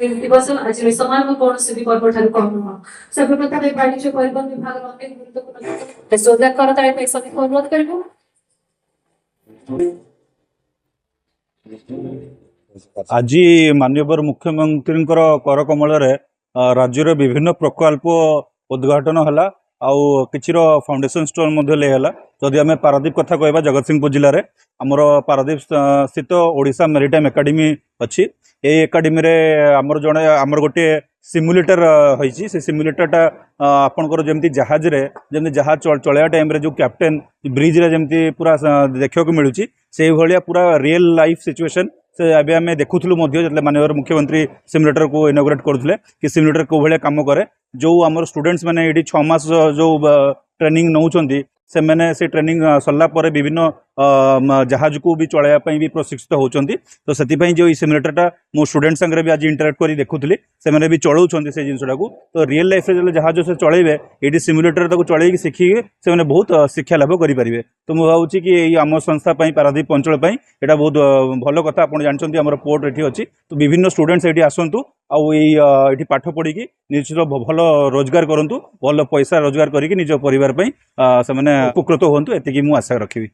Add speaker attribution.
Speaker 1: दिवस आज समाज कौन से भी पर्व ठार कम नुह सर्वप्रथम वाणिज्य परिवहन विभाग अनेक गुरुत्वपूर्ण सोजा कर अनुरोध कर
Speaker 2: आज माननीय मुख्यमंत्री कर कमल राज्यर विभिन्न प्रकल्प उद्घाटन है आउ किसी फाउंडेशन स्टोन जदि आम पारादीप कथा कहवा जगतसिंहपुर जिले में आमर पारादीप स्थित ओडिशा मेरीटाइम एकेडमी अच्छी ये एकेडमी रे आमर जड़े आमर गोटे सिमुलेटर होइछि से सिमुलेटरटा आपनकर जमती जहाज रे जमती जहाज चलया टाइम रे जो कैप्टेन ब्रिज रे जमती पूरा देखा मिलूँ से भाया पूरा रियल लाइफ सिचुएशन से अभी आम देखुलु माननीय मुख्यमंत्री सिमुलेटर को इनॉग्रेट करुले कि सिमुलेटर को भाया काम करे जो आमर स्टूडेंट्स मैंने ये 6 मास जो ट्रेनिंग नौकरी से मैंने से ट्रेनिंग सरला पर विभिन्न जहाज को भी चलाइवाई भी प्रशिक्षित होती तो से जो सिमुलेटरटा मो स्टूडेंट संगे भी आज इंटराक्ट कर देखुली से भी चलाऊँ से जिनसा को तो रियल लाइफ रे जहाज से चलेबे ये सिमुलेटर तक चल शिखिके से बहुत शिक्षा लाभ करेंगे तो मुझे भावुँ कि आम संस्था पारादीप अंचल यहाँ बहुत भल कथा आप जानते आम पोर्ट ये अच्छी तो विभिन्न स्टूडेंट्स ये आसतु आठ पाठ पढ़ी निश्चित भल रोजगार करूँ भल पैसा रोजगार करके निज परिवार से उपकृत हूँ एति मुझे आशा रखी।